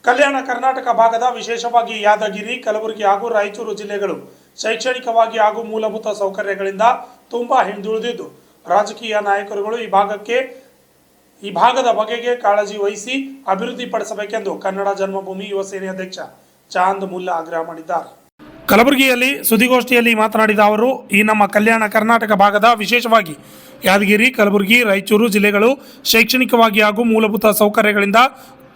ಕಲ್ಯಾಣ ಕರ್ನಾಟಕ ಭಾಗದ ವಿಶೇಷವಾಗಿ ಯಾದಗಿರಿ, ಕಲಬುರಗಿ ಹಾಗೂ ರಾಯಚೂರು ಜಿಲ್ಲೆಗಳು ಶೈಕ್ಷಣಿಕವಾಗಿ ಹಾಗೂ ಮೂಲಭೂತ ಸೌಕರ್ಯಗಳಿಂದ ತುಂಬಾ ಹಿಂದುಳಿದಿದ್ದು, ರಾಜಕೀಯ ನಾಯಕರುಗಳು ಈ ಭಾಗದ ಬಗೆಗೆ ಕಾಳಜಿ ವಹಿಸಿ ಅಭಿವೃದ್ಧಿಪಡಿಸಬೇಕೆಂದು ಕನ್ನಡ ಜನ್ಮಭೂಮಿ ಯುವ ಸೇನೆ ಅಧ್ಯಕ್ಷ ಚಾಂದ್ ಮುಲ್ಲಾ ಆಗ್ರಹ ಮಾಡಿದ್ದಾರೆ. ಕಲಬುರಗಿಯಲ್ಲಿ ಸುದ್ದಿಗೋಷ್ಠಿಯಲ್ಲಿ ಮಾತನಾಡಿದ ಅವರು, ಈ ನಮ್ಮ ಕಲ್ಯಾಣ ಕರ್ನಾಟಕ ಭಾಗದ ವಿಶೇಷವಾಗಿ ಯಾದಗಿರಿ, ಕಲಬುರಗಿ, ರಾಯಚೂರು ಜಿಲ್ಲೆಗಳು ಶೈಕ್ಷಣಿಕವಾಗಿ ಹಾಗೂ ಮೂಲಭೂತ ಸೌಕರ್ಯಗಳಿಂದ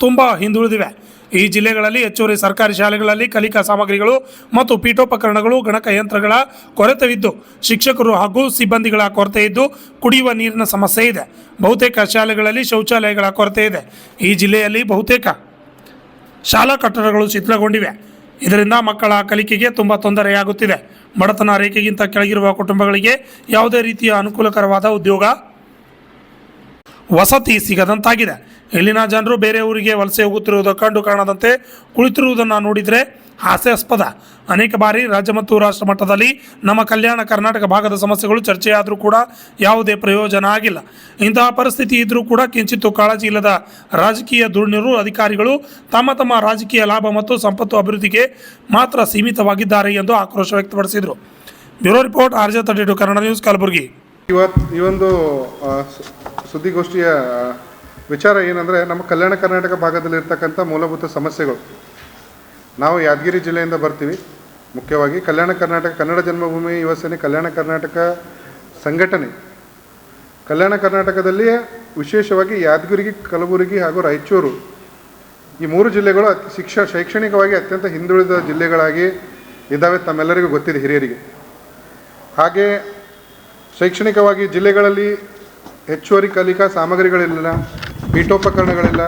ತುಂಬಾ ಹಿಂದುಳಿದಿವೆ. ಈ ಜಿಲ್ಲೆಗಳಲ್ಲಿ ಹೆಚ್ಚುವರಿ ಸರ್ಕಾರಿ ಶಾಲೆಗಳಲ್ಲಿ ಕಲಿಕಾ ಸಾಮಗ್ರಿಗಳು ಮತ್ತು ಪೀಠೋಪಕರಣಗಳು, ಗಣಕಯಂತ್ರಗಳ ಕೊರತೆಯಿದ್ದು, ಶಿಕ್ಷಕರು ಹಾಗೂ ಸಿಬ್ಬಂದಿಗಳ ಕೊರತೆ ಇದ್ದು, ಕುಡಿಯುವ ನೀರಿನ ಸಮಸ್ಯೆ ಇದೆ. ಬಹುತೇಕ ಶಾಲೆಗಳಲ್ಲಿ ಶೌಚಾಲಯಗಳ ಕೊರತೆ ಇದೆ. ಈ ಜಿಲ್ಲೆಯಲ್ಲಿ ಬಹುತೇಕ ಶಾಲಾ ಕಟ್ಟಡಗಳು ಶಿಥಿಲಗೊಂಡಿವೆ. ಇದರಿಂದ ಮಕ್ಕಳ ಕಲಿಕೆಗೆ ತುಂಬ ತೊಂದರೆಯಾಗುತ್ತಿದೆ. ಬಡತನ ರೇಖೆಗಿಂತ ಕೆಳಗಿರುವ ಕುಟುಂಬಗಳಿಗೆ ಯಾವುದೇ ರೀತಿಯ ಅನುಕೂಲಕರವಾದ ಉದ್ಯೋಗ, ವಸತಿ ಸಿಗದಂತಾಗಿದೆ. ಇಲ್ಲಿನ ಜನರು ಬೇರೆ ಊರಿಗೆ ವಲಸೆ ಹೋಗುತ್ತಿರುವುದು ಕಂಡು ಕಾಣದಂತೆ ಕುಳಿತಿರುವುದನ್ನು ನೋಡಿದರೆ ಹಾಸ್ಯಾಸ್ಪದ. ಅನೇಕ ಬಾರಿ ರಾಜ್ಯ ಮತ್ತು ರಾಷ್ಟ್ರ ಮಟ್ಟದಲ್ಲಿ ನಮ್ಮ ಕಲ್ಯಾಣ ಕರ್ನಾಟಕ ಭಾಗದ ಸಮಸ್ಯೆಗಳು ಚರ್ಚೆಯಾದರೂ ಕೂಡ ಯಾವುದೇ ಪ್ರಯೋಜನ ಆಗಿಲ್ಲ. ಇಂತಹ ಪರಿಸ್ಥಿತಿ ಇದ್ದರೂ ಕೂಡ ಕಿಂಚಿತ್ತೂ ಕಾಳಜಿ ಇಲ್ಲದ ರಾಜಕೀಯ ಧುರೀಣರು, ಅಧಿಕಾರಿಗಳು ತಮ್ಮ ತಮ್ಮ ರಾಜಕೀಯ ಲಾಭ ಮತ್ತು ಸಂಪತ್ತು ಅಭಿವೃದ್ಧಿಗೆ ಮಾತ್ರ ಸೀಮಿತವಾಗಿದ್ದಾರೆ ಎಂದು ಆಕ್ರೋಶ ವ್ಯಕ್ತಪಡಿಸಿದರು. Bureau report, RJ32 Kannada news, Kalaburagi. ಈ ಒಂದು ಸುದ್ದಿಗೋಷ್ಠಿಯ ವಿಚಾರ ಏನಂದರೆ, ನಮ್ಮ ಕಲ್ಯಾಣ ಕರ್ನಾಟಕ ಭಾಗದಲ್ಲಿರ್ತಕ್ಕಂಥ ಮೂಲಭೂತ ಸಮಸ್ಯೆಗಳು. ನಾವು ಯಾದಗಿರಿ ಜಿಲ್ಲೆಯಿಂದ ಬರ್ತೀವಿ. ಮುಖ್ಯವಾಗಿ ಕಲ್ಯಾಣ ಕರ್ನಾಟಕ ಕನ್ನಡ ಜನ್ಮಭೂಮಿ ಯುವ ಸೇನೆ ಕಲ್ಯಾಣ ಕರ್ನಾಟಕ ಸಂಘಟನೆ ಕಲ್ಯಾಣ ಕರ್ನಾಟಕದಲ್ಲಿ ವಿಶೇಷವಾಗಿ ಯಾದಗಿರಿ, ಕಲಬುರಗಿ ಹಾಗೂ ರಾಯಚೂರು ಈ ಮೂರು ಜಿಲ್ಲೆಗಳು ಶೈಕ್ಷಣಿಕವಾಗಿ ಅತ್ಯಂತ ಹಿಂದುಳಿದ ಜಿಲ್ಲೆಗಳಾಗಿ ಇದ್ದಾವೆ. ತಮ್ಮೆಲ್ಲರಿಗೂ ಗೊತ್ತಿದೆ, ಹಿರಿಯರಿಗೆ. ಹಾಗೆ ಶೈಕ್ಷಣಿಕವಾಗಿ ಜಿಲ್ಲೆಗಳಲ್ಲಿ ಹೆಚ್ಚುವರಿ ಕಲಿಕಾ ಸಾಮಗ್ರಿಗಳಿಲ್ಲ, ಪೀಠೋಪಕರಣಗಳಿಲ್ಲ,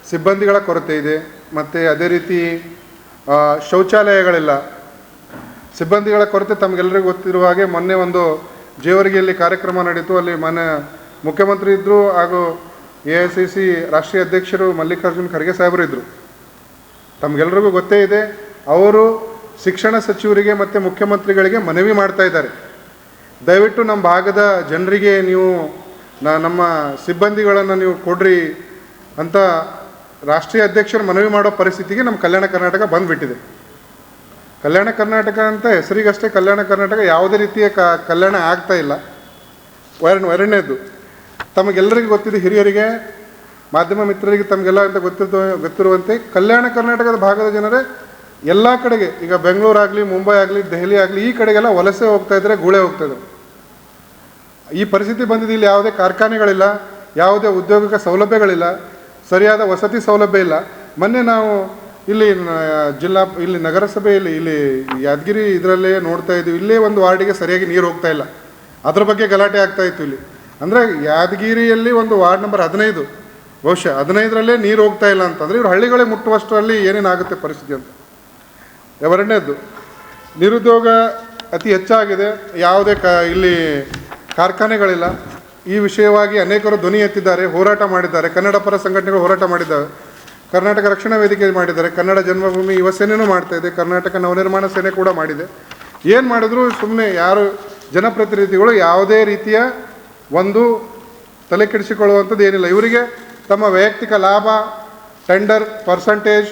ಸಿಬ್ಬಂದಿಗಳ ಕೊರತೆ ಇದೆ, ಮತ್ತು ಅದೇ ರೀತಿ ಶೌಚಾಲಯಗಳಿಲ್ಲ. ಸಿಬ್ಬಂದಿಗಳ ಕೊರತೆ ತಮಗೆಲ್ಲರಿಗೂ ಗೊತ್ತಿರುವ ಹಾಗೆ ಮೊನ್ನೆ ಒಂದು ಜೇವರ್ಗಿಯಲ್ಲಿ ಕಾರ್ಯಕ್ರಮ ನಡೀತು. ಅಲ್ಲಿ ಮುಖ್ಯಮಂತ್ರಿ ಇದ್ದರು ಹಾಗೂ AICC ರಾಷ್ಟ್ರೀಯ ಅಧ್ಯಕ್ಷರು ಮಲ್ಲಿಕಾರ್ಜುನ್ ಖರ್ಗೆ ಸಾಹೇಬರು ಇದ್ದರು. ತಮಗೆಲ್ಲರಿಗೂ ಗೊತ್ತೇ ಇದೆ. ಅವರು ಶಿಕ್ಷಣ ಸಚಿವರಿಗೆ ಮತ್ತು ಮುಖ್ಯಮಂತ್ರಿಗಳಿಗೆ ಮನವಿ ಮಾಡ್ತಾ ಇದ್ದಾರೆ, ದಯವಿಟ್ಟು ನಮ್ಮ ಭಾಗದ ಜನರಿಗೆ ನೀವು ನಮ್ಮ ಸಿಬ್ಬಂದಿಗಳನ್ನು ನೀವು ಕೊಡ್ರಿ ಅಂತ ರಾಷ್ಟ್ರೀಯ ಅಧ್ಯಕ್ಷರು ಮನವಿ ಮಾಡೋ ಪರಿಸ್ಥಿತಿಗೆ ನಮ್ಮ ಕಲ್ಯಾಣ ಕರ್ನಾಟಕ ಬಂದುಬಿಟ್ಟಿದೆ. ಕಲ್ಯಾಣ ಕರ್ನಾಟಕ ಅಂತ ಹೆಸರಿಗಷ್ಟೇ ಕಲ್ಯಾಣ ಕರ್ನಾಟಕ, ಯಾವುದೇ ರೀತಿಯ ಕಲ್ಯಾಣ ಆಗ್ತಾ ಇಲ್ಲ. ಎರಡನೇದು, ತಮಗೆಲ್ಲರಿಗೂ ಗೊತ್ತಿದೆ, ಹಿರಿಯರಿಗೆ, ಮಾಧ್ಯಮ ಮಿತ್ರರಿಗೆ ತಮಗೆಲ್ಲ ಅಂತ ಗೊತ್ತಿರುವಂತೆ ಕಲ್ಯಾಣ ಕರ್ನಾಟಕದ ಭಾಗದ ಜನರೇ ಎಲ್ಲ ಕಡೆಗೆ, ಈಗ ಬೆಂಗಳೂರಾಗಲಿ, ಮುಂಬೈ ಆಗಲಿ, ದೆಹಲಿ ಆಗಲಿ, ಈ ಕಡೆಗೆಲ್ಲ ವಲಸೆ ಹೋಗ್ತಾ ಇದ್ದಾರೆ, ಗೂಳೆ ಹೋಗ್ತಾ ಇದ್ದಾರೆ. ಈ ಪರಿಸ್ಥಿತಿ ಬಂದಿದ್ದು. ಇಲ್ಲಿ ಯಾವುದೇ ಕಾರ್ಖಾನೆಗಳಿಲ್ಲ, ಯಾವುದೇ ಉದ್ಯೋಗಕ್ಕೆ ಸೌಲಭ್ಯಗಳಿಲ್ಲ, ಸರಿಯಾದ ವಸತಿ ಸೌಲಭ್ಯ ಇಲ್ಲ. ಮೊನ್ನೆ ನಾವು ಇಲ್ಲಿ ನಗರಸಭೆಯಲ್ಲಿ ಇಲ್ಲಿ ಯಾದಗಿರಿ ಇದರಲ್ಲೇ ನೋಡ್ತಾ ಇದ್ದೀವಿ. ಇಲ್ಲೇ ಒಂದು ವಾರ್ಡಿಗೆ ಸರಿಯಾಗಿ ನೀರು ಹೋಗ್ತಾ ಇಲ್ಲ. ಅದ್ರ ಬಗ್ಗೆ ಗಲಾಟೆ ಆಗ್ತಾ ಇತ್ತು ಇಲ್ಲಿ. ಅಂದರೆ ಯಾದಗಿರಿಯಲ್ಲಿ ಒಂದು ವಾರ್ಡ್ ನಂಬರ್ 15, ಬಹುಶಃ 15ರಲ್ಲೇ ನೀರು ಹೋಗ್ತಾ ಇಲ್ಲ ಅಂತಂದರೆ ಇವರು ಹಳ್ಳಿಗಳಿಗೆ ಮುಟ್ಟುವಷ್ಟರಲ್ಲಿ ಏನೇನಾಗುತ್ತೆ ಪರಿಸ್ಥಿತಿ ಅಂತ. ಎರಡನೇದು, ನಿರುದ್ಯೋಗ ಅತಿ ಹೆಚ್ಚಾಗಿದೆ. ಯಾವುದೇ ಇಲ್ಲಿ ಕಾರ್ಖಾನೆಗಳಿಲ್ಲ. ಈ ವಿಷಯವಾಗಿ ಅನೇಕರು ಧ್ವನಿ ಎತ್ತಿದ್ದಾರೆ, ಹೋರಾಟ ಮಾಡಿದ್ದಾರೆ. ಕನ್ನಡ ಪರ ಸಂಘಟನೆಗಳು ಹೋರಾಟ ಮಾಡಿದ್ದಾವೆ. ಕರ್ನಾಟಕ ರಕ್ಷಣಾ ವೇದಿಕೆ ಮಾಡಿದ್ದಾರೆ, ಕನ್ನಡ ಜನ್ಮಭೂಮಿ ಯುವ ಸೇನೆಯೂ ಮಾಡ್ತಾ ಇದೆ, ಕರ್ನಾಟಕ ನವನಿರ್ಮಾಣ ಸೇನೆ ಕೂಡ ಮಾಡಿದೆ. ಏನು ಮಾಡಿದ್ರು ಸುಮ್ಮನೆ ಯಾರು ಜನಪ್ರತಿನಿಧಿಗಳು ಯಾವುದೇ ರೀತಿಯ ಒಂದು ತಲೆ ಕೆಡಿಸಿಕೊಳ್ಳುವಂಥದ್ದು ಏನಿಲ್ಲ. ಇವರಿಗೆ ತಮ್ಮ ವೈಯಕ್ತಿಕ ಲಾಭ, ಟೆಂಡರ್, ಪರ್ಸಂಟೇಜ್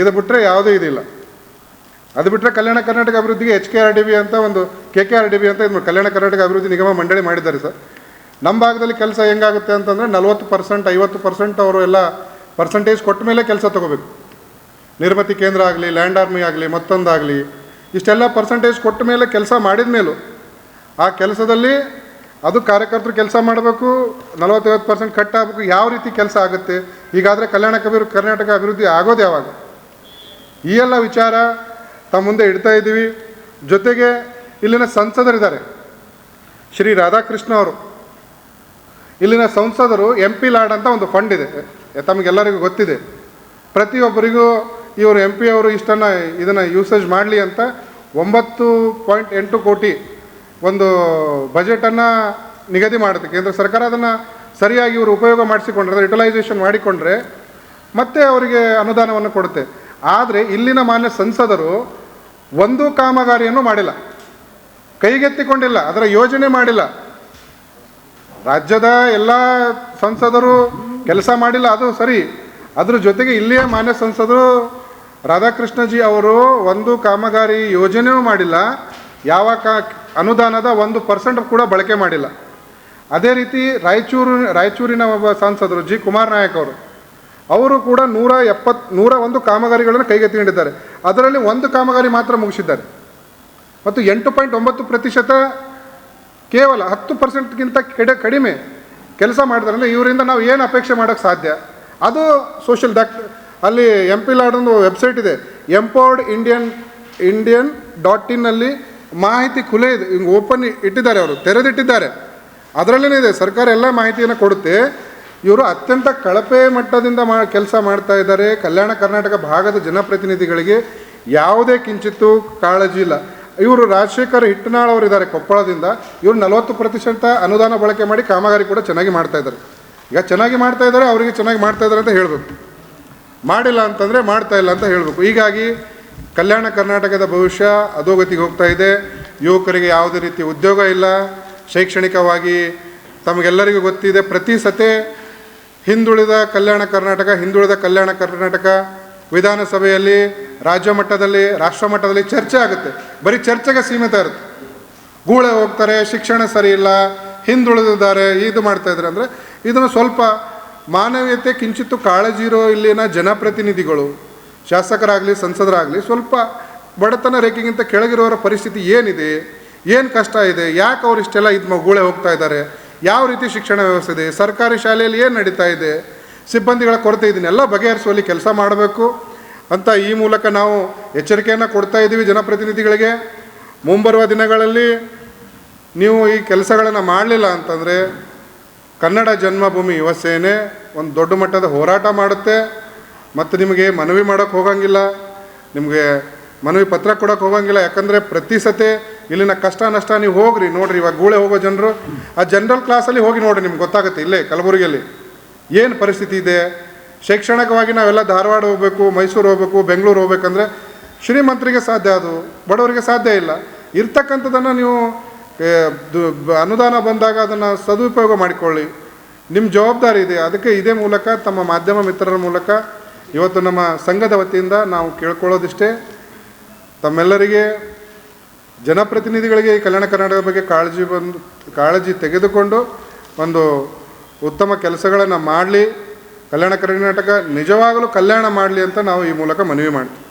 ಇದು ಬಿಟ್ಟರೆ ಯಾವುದೇ ಇದಿಲ್ಲ. ಅದು ಬಿಟ್ಟರೆ ಕಲ್ಯಾಣ ಕರ್ನಾಟಕ ಅಭಿವೃದ್ಧಿಗೆ HKRDB ಅಂತ ಒಂದು KKRDB ಅಂತ ಇದು ಕಲ್ಯಾಣ ಕರ್ನಾಟಕ ಅಭಿವೃದ್ಧಿ ನಿಗಮ ಮಂಡಳಿ ಮಾಡಿದ್ದಾರೆ ಸರ್. ನಮ್ಮ ಭಾಗದಲ್ಲಿ ಕೆಲಸ ಹೆಂಗಾಗುತ್ತೆ ಅಂತಂದರೆ 40%, 50% ಅವರು ಎಲ್ಲ ಪರ್ಸಂಟೇಜ್ ಕೊಟ್ಟ ಮೇಲೆ ಕೆಲಸ ತೊಗೋಬೇಕು. ನಿರ್ಮಿತಿ ಕೇಂದ್ರ ಆಗಲಿ, ಲ್ಯಾಂಡ್ ಆರ್ಮಿ ಆಗಲಿ, ಮತ್ತೊಂದಾಗಲಿ, ಇಷ್ಟೆಲ್ಲ ಪರ್ಸಂಟೇಜ್ ಕೊಟ್ಟ ಮೇಲೆ ಕೆಲಸ ಮಾಡಿದ ಮೇಲೂ ಆ ಕೆಲಸದಲ್ಲಿ ಅದು ಕಾರ್ಯಕರ್ತರು ಕೆಲಸ ಮಾಡಬೇಕು, 40-50% ಕಟ್ ಆಗಬೇಕು. ಯಾವ ರೀತಿ ಕೆಲಸ ಆಗುತ್ತೆ? ಹೀಗಾದರೆ ಕರ್ನಾಟಕ ಅಭಿವೃದ್ಧಿ ಆಗೋದು ಯಾವಾಗ? ಈ ಎಲ್ಲ ವಿಚಾರ ತಮ್ಮ ಮುಂದೆ ಇಡ್ತಾ ಇದ್ದೀವಿ. ಜೊತೆಗೆ ಇಲ್ಲಿನ ಸಂಸದರಿದ್ದಾರೆ, ಶ್ರೀ ರಾಧಾಕೃಷ್ಣ ಅವರು. ಇಲ್ಲಿನ ಸಂಸದರು MP ಲಾಡ್ ಅಂತ ಒಂದು ಫಂಡ್ ಇದೆ, ತಮಗೆಲ್ಲರಿಗೂ ಗೊತ್ತಿದೆ. ಪ್ರತಿಯೊಬ್ಬರಿಗೂ ಇವರು MP ಅವರು ಇದನ್ನು ಯೂಸೇಜ್ ಮಾಡಲಿ ಅಂತ 9.8 ಕೋಟಿ ಒಂದು ಬಜೆಟನ್ನು ನಿಗದಿ ಮಾಡುತ್ತೆ ಕೇಂದ್ರ ಸರ್ಕಾರ. ಅದನ್ನು ಸರಿಯಾಗಿ ಇವರು ಉಪಯೋಗ ಮಾಡಿಸಿಕೊಂಡ್ರೆ, ಯುಟಿಲೈಸೇಷನ್ ಮಾಡಿಕೊಂಡ್ರೆ ಮತ್ತೆ ಅವರಿಗೆ ಅನುದಾನವನ್ನು ಕೊಡುತ್ತೆ. ಆದರೆ ಇಲ್ಲಿನ ಮಾನ್ಯ ಸಂಸದರು ಒಂದು ಕಾಮಗಾರಿಯನ್ನು ಮಾಡಿಲ್ಲ, ಕೈಗೆತ್ತಿಕೊಂಡಿಲ್ಲ, ಅದರ ಯೋಜನೆ ಮಾಡಿಲ್ಲ. ರಾಜ್ಯದ ಎಲ್ಲ ಸಂಸದರು ಕೆಲಸ ಮಾಡಿಲ್ಲ, ಅದು ಸರಿ. ಅದ್ರ ಜೊತೆಗೆ ಇಲ್ಲಿಯ ಮಾನ್ಯ ಸಂಸದರು ರಾಧಾಕೃಷ್ಣಜಿ ಅವರು ಒಂದು ಕಾಮಗಾರಿ ಯೋಜನೆಯೂ ಮಾಡಿಲ್ಲ, ಯಾವ ಅನುದಾನದ 1% ಕೂಡ ಬಳಕೆ ಮಾಡಿಲ್ಲ. ಅದೇ ರೀತಿ ರಾಯಚೂರಿನ ಒಬ್ಬ ಸಂಸದರು ಜಿ ಕುಮಾರ್ ನಾಯಕ್ ಅವರು ಕೂಡ 101 ಕಾಮಗಾರಿಗಳನ್ನು ಕೈಗೆತ್ತಿಕೊಂಡಿದ್ದಾರೆ. ಅದರಲ್ಲಿ ಒಂದು ಕಾಮಗಾರಿ ಮಾತ್ರ ಮುಗಿಸಿದ್ದಾರೆ ಮತ್ತು 8.9% ಕೇವಲ 10%ಗಿಂತ ಕಡಿಮೆ ಕೆಲಸ ಮಾಡಿದ್ದಾರೆ. ಅಂದರೆ ಇವರಿಂದ ನಾವು ಏನು ಅಪೇಕ್ಷೆ ಮಾಡೋಕ್ಕೆ ಸಾಧ್ಯ? ಅದು ಸೋಷಿಯಲ್ ಅಲ್ಲಿ MP ಲಾಡೊಂದು ವೆಬ್ಸೈಟ್ ಇದೆ, ಎಂಪವರ್ಡ್ ಇಂಡಿಯನ್.in ಅಲ್ಲಿ ಮಾಹಿತಿ ಖುಲೆ ಇದೆ, ಓಪನ್ ಇಟ್ಟಿದ್ದಾರೆ, ಅವರು ತೆರೆದಿಟ್ಟಿದ್ದಾರೆ. ಅದರಲ್ಲೇ ಇದೆ, ಸರ್ಕಾರ ಎಲ್ಲ ಮಾಹಿತಿಯನ್ನು ಕೊಡುತ್ತೆ. ಇವರು ಅತ್ಯಂತ ಕಳಪೆ ಮಟ್ಟದಿಂದ ಕೆಲಸ ಮಾಡ್ತಾ ಇದ್ದಾರೆ. ಕಲ್ಯಾಣ ಕರ್ನಾಟಕ ಭಾಗದ ಜನಪ್ರತಿನಿಧಿಗಳಿಗೆ ಯಾವುದೇ ಕಿಂಚಿತ್ತೂ ಕಾಳಜಿ ಇಲ್ಲ. ಇವರು ರಾಜಶೇಖರ್ ಹಿಟ್ಟನಾಳ್ ಅವರು ಇದ್ದಾರೆ ಕೊಪ್ಪಳದಿಂದ, ಇವರು 40% ಅನುದಾನ ಬಳಕೆ ಮಾಡಿ ಕಾಮಗಾರಿ ಕೂಡ ಚೆನ್ನಾಗಿ ಮಾಡ್ತಾ ಇದ್ದಾರೆ. ಈಗ ಚೆನ್ನಾಗಿ ಮಾಡ್ತಾ ಇದ್ದಾರೆ, ಅವರಿಗೆ ಚೆನ್ನಾಗಿ ಮಾಡ್ತಾ ಇದ್ದಾರೆ ಅಂತ ಹೇಳಬೇಕು, ಮಾಡಿಲ್ಲ ಅಂತಂದರೆ ಮಾಡ್ತಾ ಇಲ್ಲ ಅಂತ ಹೇಳಬೇಕು. ಹೀಗಾಗಿ ಕಲ್ಯಾಣ ಕರ್ನಾಟಕದ ಭವಿಷ್ಯ ಅಧೋಗತಿಗೆ ಹೋಗ್ತಾ ಇದೆ. ಯುವಕರಿಗೆ ಯಾವುದೇ ರೀತಿ ಉದ್ಯೋಗ ಇಲ್ಲ. ಶೈಕ್ಷಣಿಕವಾಗಿ ತಮಗೆಲ್ಲರಿಗೂ ಗೊತ್ತಿದೆ, ಪ್ರತಿ ಸತೆ ಹಿಂದುಳಿದ ಕಲ್ಯಾಣ ಕರ್ನಾಟಕ ವಿಧಾನಸಭೆಯಲ್ಲಿ ರಾಜ್ಯ ಮಟ್ಟದಲ್ಲಿ ರಾಷ್ಟ್ರ ಮಟ್ಟದಲ್ಲಿ ಚರ್ಚೆ ಆಗುತ್ತೆ. ಬರೀ ಚರ್ಚೆಗೆ ಸೀಮಿತ ಇರುತ್ತೆ. ಗೂಳೆ ಹೋಗ್ತಾರೆ, ಶಿಕ್ಷಣ ಸರಿ ಇಲ್ಲ, ಹಿಂದುಳಿದಿದ್ದಾರೆ, ಇದು ಮಾಡ್ತಾಯಿದ್ದಾರೆ. ಅಂದರೆ ಇದನ್ನು ಸ್ವಲ್ಪ ಮಾನವೀಯತೆ ಕಿಂಚಿತ್ತು ಕಾಳಜಿ ಇರೋ ಇಲ್ಲಿನ ಜನಪ್ರತಿನಿಧಿಗಳು, ಶಾಸಕರಾಗಲಿ ಸಂಸದರಾಗಲಿ, ಸ್ವಲ್ಪ ಬಡತನ ರೇಖೆಗಿಂತ ಕೆಳಗಿರೋರ ಪರಿಸ್ಥಿತಿ ಏನಿದೆ, ಏನು ಕಷ್ಟ ಇದೆ, ಯಾಕೆ ಅವ್ರು ಇಷ್ಟೆಲ್ಲ ಗೂಳೆ ಹೋಗ್ತಾ ಇದ್ದಾರೆ, ಯಾವ ರೀತಿ ಶಿಕ್ಷಣ ವ್ಯವಸ್ಥೆ ಇದೆ, ಸರ್ಕಾರಿ ಶಾಲೆಯಲ್ಲಿ ಏನು ನಡೀತಾ ಇದೆ, ಸಿಬ್ಬಂದಿಗಳ ಕೊರತೆ ಇದನ್ನೆಲ್ಲ ಬಗೆಹರಿಸುವಲ್ಲಿ ಕೆಲಸ ಮಾಡಬೇಕು ಅಂತ ಈ ಮೂಲಕ ನಾವು ಎಚ್ಚರಿಕೆಯನ್ನು ಕೊಡ್ತಾ ಇದ್ದೀವಿ ಜನಪ್ರತಿನಿಧಿಗಳಿಗೆ. ಮುಂಬರುವ ದಿನಗಳಲ್ಲಿ ನೀವು ಈ ಕೆಲಸಗಳನ್ನು ಮಾಡಲಿಲ್ಲ ಅಂತಂದರೆ ಕನ್ನಡ ಜನ್ಮಭೂಮಿ ಯುವ ಸೇನೆ ಒಂದು ದೊಡ್ಡ ಮಟ್ಟದ ಹೋರಾಟ ಮಾಡುತ್ತೆ. ಮತ್ತು ನಿಮಗೆ ಮನವಿ ಮಾಡೋಕ್ಕೆ ಹೋಗಂಗಿಲ್ಲ, ನಿಮಗೆ ಮನವಿ ಪತ್ರ ಕೊಡೋಕ್ಕೆ ಹೋಗಂಗಿಲ್ಲ. ಯಾಕಂದರೆ ಪ್ರತಿ ಸತೆ ಇಲ್ಲಿನ ಕಷ್ಟ ನಷ್ಟ ನೀವು ಹೋಗ್ರಿ ನೋಡಿರಿ. ಇವಾಗ ಗೂಳೆ ಹೋಗೋ ಜನರು ಆ ಜನರಲ್ ಕ್ಲಾಸಲ್ಲಿ ಹೋಗಿ ನೋಡಿರಿ, ನಿಮ್ಗೆ ಗೊತ್ತಾಗುತ್ತೆ ಇಲ್ಲೇ ಕಲಬುರಗಿಯಲ್ಲಿ ಏನು ಪರಿಸ್ಥಿತಿ ಇದೆ. ಶೈಕ್ಷಣಿಕವಾಗಿ ನಾವೆಲ್ಲ ಧಾರವಾಡ ಹೋಗಬೇಕು, ಮೈಸೂರು ಹೋಗಬೇಕು, ಬೆಂಗಳೂರು ಹೋಗ್ಬೇಕಂದ್ರೆ ಶ್ರೀಮಂತರಿಗೆ ಸಾಧ್ಯ, ಅದು ಬಡವರಿಗೆ ಸಾಧ್ಯ ಇಲ್ಲ. ಇರ್ತಕ್ಕಂಥದ್ದನ್ನು ನೀವು ಅನುದಾನ ಬಂದಾಗ ಅದನ್ನು ಸದುಪಯೋಗ ಮಾಡಿಕೊಳ್ಳಿ, ನಿಮ್ಮ ಜವಾಬ್ದಾರಿ ಇದೆ. ಅದಕ್ಕೆ ಇದೇ ಮೂಲಕ ತಮ್ಮ ಮಾಧ್ಯಮ ಮಿತ್ರರ ಮೂಲಕ ಇವತ್ತು ನಮ್ಮ ಸಂಘದ ವತಿಯಿಂದ ನಾವು ಕೇಳ್ಕೊಳ್ಳೋದಿಷ್ಟೇ, ತಮ್ಮೆಲ್ಲರಿಗೆ ಜನಪ್ರತಿನಿಧಿಗಳಿಗೆ ಈ ಕಲ್ಯಾಣ ಕರ್ನಾಟಕದ ಬಗ್ಗೆ ಕಾಳಜಿ ತೆಗೆದುಕೊಂಡು ಒಂದು ಉತ್ತಮ ಕೆಲಸಗಳನ್ನು ಮಾಡಲಿ, ಕಲ್ಯಾಣ ಕರ್ನಾಟಕ ನಿಜವಾಗಲೂ ಕಲ್ಯಾಣ ಮಾಡಲಿ ಅಂತ ನಾವು ಈ ಮೂಲಕ ಮನವಿ ಮಾಡ್ತೀವಿ.